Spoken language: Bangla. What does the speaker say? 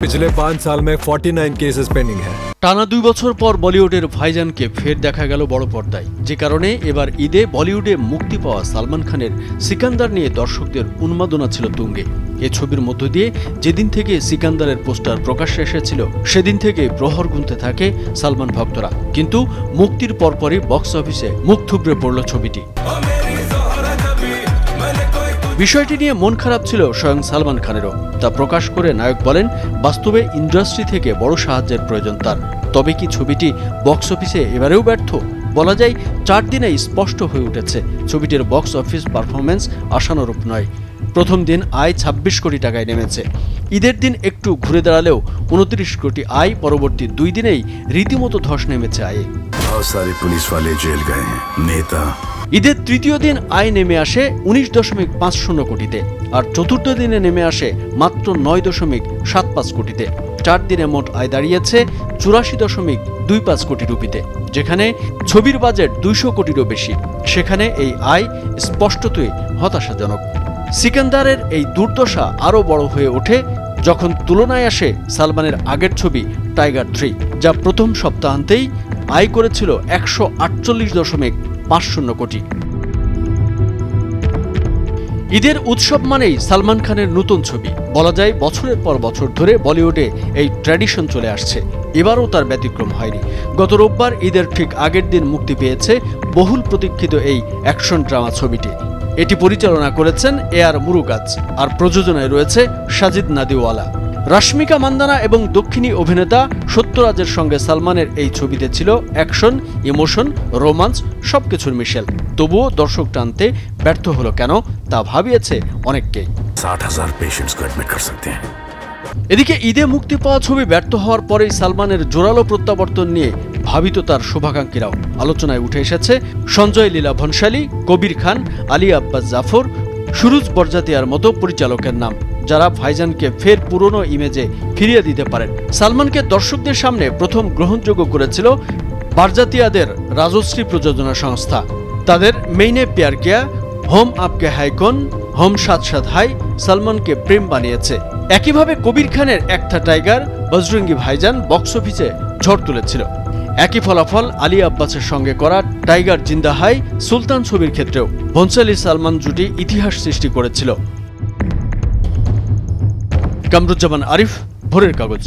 पिछले 5 साल में 49 केसेस पेंडिंग है। টানা 2 বছর পর বলিউডের ভাইজানকে ফের দেখা গেল বড় পর্দায়, যে কারণে এবার ঈদে বলিউডে মুক্তি পাওয়া সালমান খানের সিকান্দার নিয়ে দর্শকদের উন্মাদনা ছিল তুঙ্গে। এই ছবির মধ্য দিয়ে যেদিন থেকে সিকান্দারের পোস্টার প্রকাশ্যে এসেছিল সেদিন থেকে প্রহর গুনতে থাকে সালমান ভক্তরা, কিন্তু মুক্তির পরপরই বক্স অফিসে মুখ থুবড়ে পড়ল ছবিটি। বিষয়টি নিয়ে মন খারাপ ছিল স্বয়ং সালমান খানেরও। তা প্রকাশ করে নায়ক বলেন, বাস্তবে ইন্ডাস্ট্রি থেকে বড় সাহায্যের প্রয়োজন তার। তবে কি ছবিটি বক্স অফিসে এবারেও ব্যর্থ? বলা যায় 4 দিনেই স্পষ্ট হয়ে উঠেছে ছবিটির বক্স অফিস পারফরমেন্স আশানুরূপ নয়। প্রথম দিন আয় 26 কোটি টাকায় নেমেছে। ঈদের দিন একটু ঘুরে দাঁড়ালেও 29 কোটি আয়, পরবর্তী 2 দিনেই রীতিমতো ধস নেমেছে আয়ে। ঈদের তৃতীয় দিন আয় নেমে আসে 19.50 কোটিতে, আর চতুর্থ দিনে নেমে আসে মাত্র 9.75 কোটিতে। 4 দিনে মোট আয় দাঁড়িয়েছে 84.25 কোটি রুপিতে। যেখানে ছবির বাজেট 200 কোটিরও বেশি, সেখানে এই আয় স্পষ্টতই হতাশাজনক। সিকান্দারের এই দুর্দশা আরও বড় হয়ে ওঠে যখন তুলনায় আসে সালমানের আগের ছবি টাইগার 3, যা প্রথম সপ্তাহান্তেই আয় করেছিল 148.50 কোটি। ঈদের উৎসব মানেই সালমান খানের নতুন ছবি। বলা যায় বছরের পর বছর ধরে বলিউডে এই ট্র্যাডিশন চলে আসছে, এবারও তার ব্যতিক্রম হয়নি। গত রোববার ঈদের ঠিক আগের দিন মুক্তি পেয়েছে বহুল প্রতীক্ষিত এই অ্যাকশন ড্রামা ছবিটি। এটি পরিচালনা করেছেন এআর মুরুগাজ, আর প্রযোজনায় রয়েছে সাজিদ নাদিওয়ালা। রাশমিকা মান্দানা এবং দক্ষিণী অভিনেতা সত্যরাজের সঙ্গে সালমানের এই ছবিতে ছিল অ্যাকশন, ইমোশন, রোমান্স সবকিছুর মিশেল। তবুও দর্শক টানতে ব্যর্থ হলো কেন তা ভাবিয়েছে অনেককেই। 60,000 পেশেন্টস को এডমিট कर सकते हैं। এদিকে ঈদে মুক্তি পাওয়া ছবি ব্যর্থ হওয়ার পরেই সালমানের জোরালো প্রত্যাবর্তন নিয়ে ভাবিত তার শুভাকাঙ্ক্ষীরাও। আলোচনায় উঠে এসেছে সঞ্জয় লীলা ভনসালী, কবির খান, আলী আব্বাস জাফর, সুরুজ বরজাতিয়ার মতো পরিচালকের নাম, যারা ভাইজানকে ফের পুরনো ইমেজে ফিরিয়ে দিতে পারেন। সালমানকে দর্শকদের সামনে প্রথম গ্রহণযোগ্য করেছিল বারজাতিয়াদের রাজশ্রী প্রযোজনা সংস্থা। তাদের মেইনে প্যার কিয়া, হোম আপকে হাইকন, হোম সাত সাত হাই সালমানকে প্রেম বানিয়েছে। একইভাবে কবির খানের একটা টাইগার, বজরঙ্গি ভাইজান বক্স অফিসে ঝড় তুলেছিল। একই ফলাফল আলী আব্বাসের সঙ্গে করা টাইগার জিন্দা হাই, সুলতান ছবির ক্ষেত্রেও ভনসালী সালমান জুটি ইতিহাস সৃষ্টি করেছিল। কামরুজ্জামান আরিফ, ভোরের কাগজ।